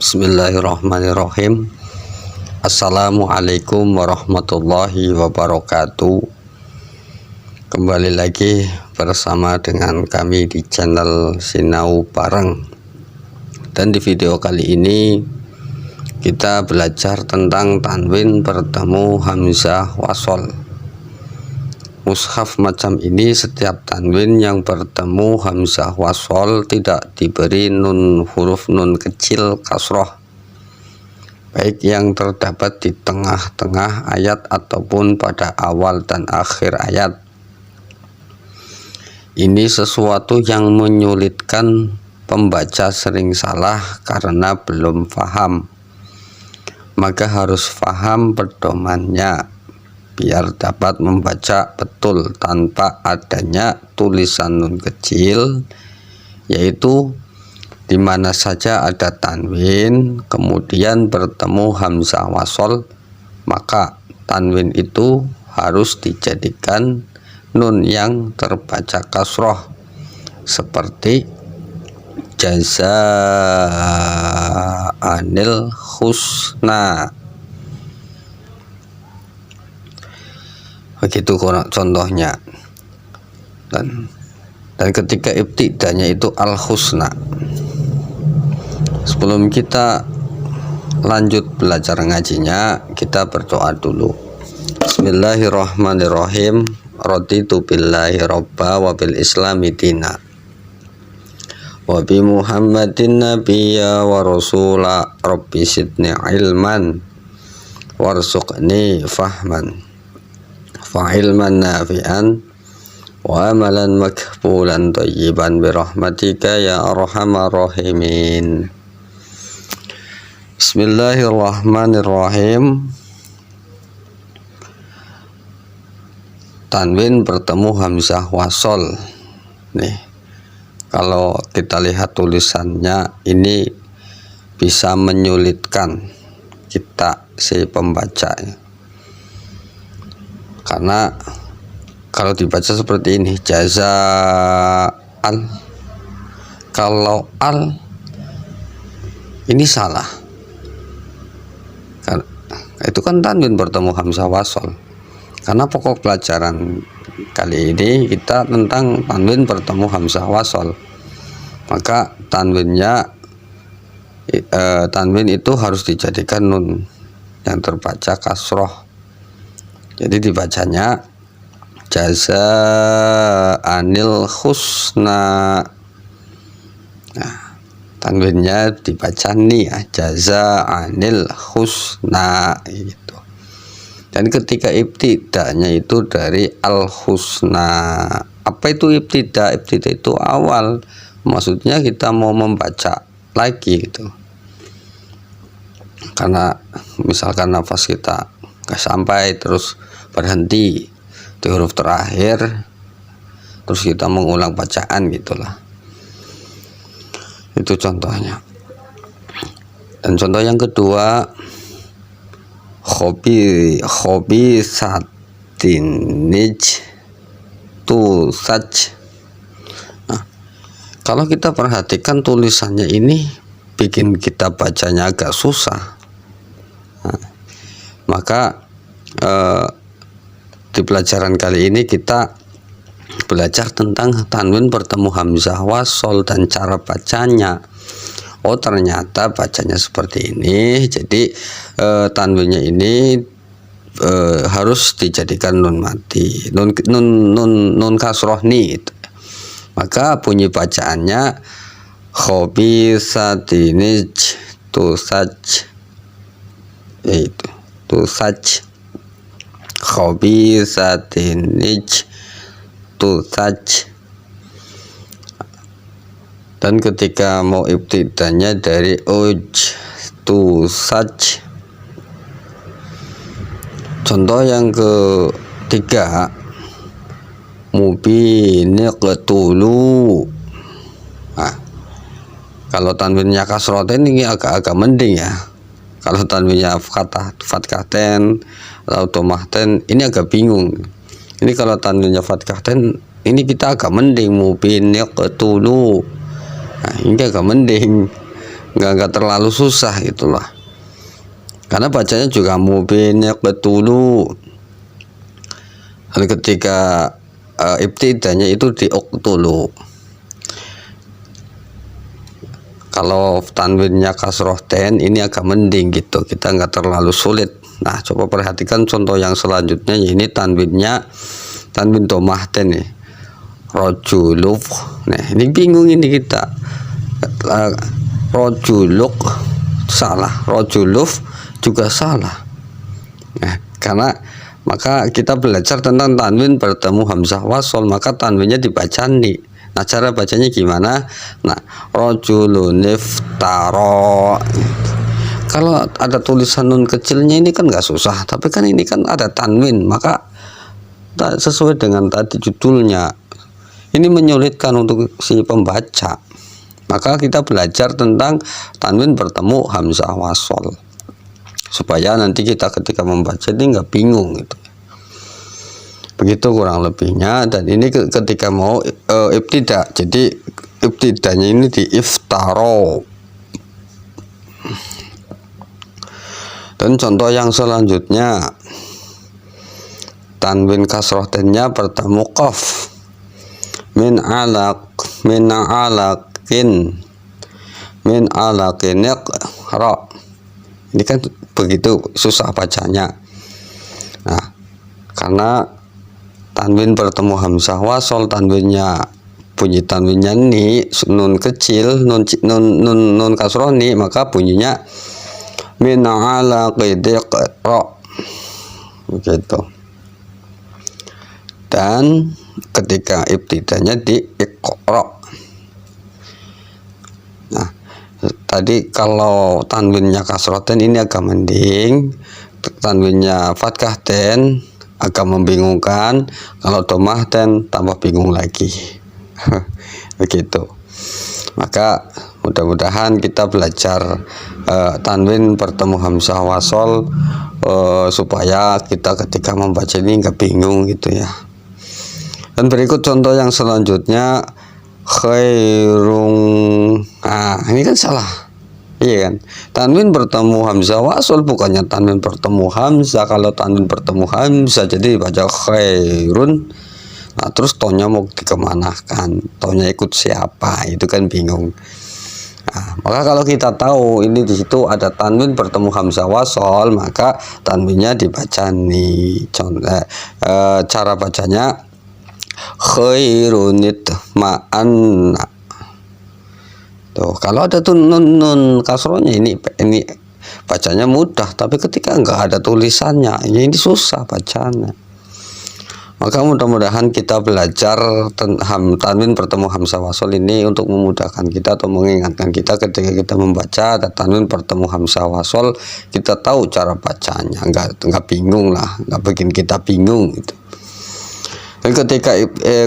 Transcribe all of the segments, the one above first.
Bismillahirrahmanirrahim. Assalamualaikum warahmatullahi wabarakatuh. Kembali lagi bersama dengan kami di channel Sinau Bareng. Dan di video kali ini kita belajar tentang tanwin bertemu hamzah wasol. Mushaf macam ini setiap tanwin yang bertemu hamzah wasol tidak diberi huruf nun kecil kasroh, baik yang terdapat di tengah-tengah ayat ataupun pada awal dan akhir ayat. Ini sesuatu yang menyulitkan pembaca, sering salah karena belum paham. Maka harus paham pedomannya biar dapat membaca betul tanpa adanya tulisan nun kecil, yaitu di mana saja ada tanwin kemudian bertemu hamzah wasol, maka tanwin itu harus dijadikan nun yang terbaca kasroh, seperti jazaa'anil husna. Begitu contohnya. Dan ketika ibtidanya itu al-husna. Sebelum kita lanjut belajar ngajinya, kita berdoa dulu. Bismillahirrahmanirrahim. Raditu billahi robba wa bil islami dina wa bi muhammadin nabiyya wa rasula rabbi sidni ilman warzuqni fahman fa'ilman nafi'an wa amalan makbulan thayyiban birahmatika ya arhamar rahimin. Bismillahirrahmanirrahim. Tanwin bertemu hamzah wasol. Nih, kalau kita lihat tulisannya ini bisa menyulitkan kita si pembaca, karena kalau dibaca seperti ini jaza'al, kalau al ini salah, itu kan tanwin bertemu hamzah wasol. Karena pokok pelajaran kali ini kita tentang tanwin bertemu hamzah wasol, maka tanwin itu harus dijadikan nun yang terbaca kasroh. Jadi dibacanya jazaa'anil husna. Nah, tanwinnya dibaca nih ya, jazaa'anil husna gitu. Dan ketika ibtidanya itu dari al-husna. Apa itu ibtida? Ibtida itu awal. Maksudnya kita mau membaca lagi gitu. Karena misalkan nafas kita nggak sampai, terus berhenti di huruf terakhir, terus kita mengulang bacaan gitulah. Itu contohnya. Dan contoh yang kedua, hobi satinij tu saj. Nah, kalau kita perhatikan tulisannya ini bikin kita bacanya agak susah. Nah, maka di pelajaran kali ini kita belajar tentang tanwin bertemu hamzah wasol dan cara bacanya. Oh, ternyata bacanya seperti ini. Jadi tanwinnya ini harus dijadikan nun mati, nun kasroh nih. Maka bunyi bacaannya khobisatinij tusaj, yaitu tusaj, khobisatinij tusaj. Dan ketika mau ibtidanya dari uj tusaj. Contoh yang ketiga, mubiniqtulu. Nah, kalau tanwinnya kasroten ini agak mending ya. Kalau tanwinnya fathahten atau domahten ini agak bingung. Ini kalau tanwinnya fathahten ini kita agak mending, mubiniqtulu. Nah, ini agak mending. nggak terlalu susah itulah. Karena bacanya juga mubin yaqtulu. Ketika ibtidanya itu di uqtulu. Kalau tanwinnya kasroh ten ini agak mending gitu, kita nggak terlalu sulit. Nah, coba perhatikan contoh yang selanjutnya, ini tanwinnya tanwin domah ten nih, rojuluk. Nah, ini bingung ini kita. Rojuluk salah, rojuluf juga salah. Nah, karena maka kita belajar tentang tanwin bertemu hamzah wasol, maka tanwinnya dibaca nih. Nah, cara bacanya gimana? Nah, rojulun iftaro. Kalau ada tulisan nun kecilnya ini kan nggak susah, tapi kan ini kan ada tanwin, maka sesuai dengan tadi judulnya, ini menyulitkan untuk si pembaca. Maka kita belajar tentang tanwin bertemu hamzah wasol, supaya nanti kita ketika membaca ini nggak bingung gitu. Begitu kurang lebihnya. Dan ini ketika mau ibtidah, jadi ibtidanya ini di iftaro. Dan contoh yang selanjutnya, tanwin kasroh tennya bertemu qaf, min alaq, min alaqin, min alaqin ra. Ini kan begitu susah bacanya. Nah, karena tanwin bertemu hamzah wasol, tanwinnya bunyi tanwinnya ni, nun kecil, nun kasroh ni, maka bunyinya min ala qidiqra begitu. Dan ketika ibtidanya di iqra. Nah, tadi kalau tanwinnya kasroh ten ini agak mending, tanwinnya fathah ten agak membingungkan, kalau domah ten tambah bingung lagi. Begitu. Maka mudah-mudahan kita belajar tanwin bertemu hamzah wasol supaya kita ketika membaca ini nggak bingung gitu ya. Dan berikut contoh yang selanjutnya, khairung. Nah, ini kan salah. Iya kan, tanwin bertemu hamzah wasol, bukannya tanwin bertemu hamzah. Kalau tanwin bertemu hamzah jadi baca khairun. Nah, terus tonya mau dikemanakan, tonya ikut siapa, itu kan bingung. Nah, maka kalau kita tahu ini di situ ada tanwin bertemu hamzah wasol, maka tanwinnya dibaca nih. Contoh cara bacanya khairunit ma'anna. Tuh, kalau ada tuh nun kasrohnya ini bacanya mudah, tapi ketika nggak ada tulisannya ini susah bacanya. Maka mudah-mudahan kita belajar tanwin bertemu hamzah wasol ini untuk memudahkan kita atau mengingatkan kita ketika kita membaca ada tanwin bertemu hamzah wasol, kita tahu cara bacanya, nggak bingung lah, nggak bikin kita bingung gitu. Dan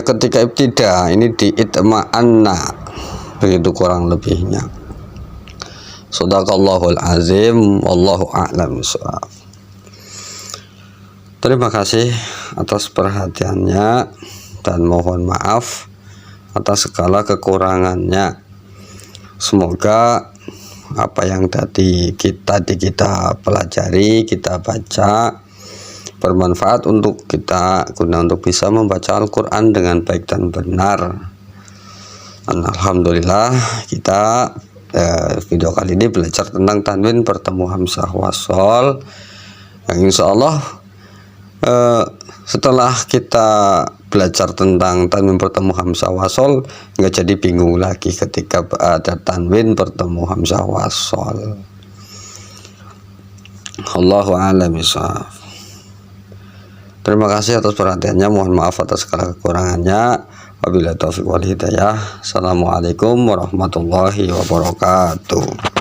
ketika ibtidah ini di itma'anna, begitu kurang lebihnya. Shadaqallahul azim, wallahu a'lam bishawab. Terima kasih atas perhatiannya dan mohon maaf atas segala kekurangannya. Semoga apa yang tadi kita pelajari, kita baca, bermanfaat untuk kita guna untuk bisa membaca Al-Quran dengan baik dan benar. Dan alhamdulillah kita video kali ini belajar tentang tanwin bertemu hamzah wasol, yang insya Allah setelah kita belajar tentang tanwin bertemu hamzah wasol nggak jadi bingung lagi ketika ada tanwin bertemu hamzah wasol. Allahu a'lam bishawab. Terima kasih atas perhatiannya, mohon maaf atas segala kekurangannya. Wabillahi taufiq wal hidayah. Assalamualaikum warahmatullahi wabarakatuh.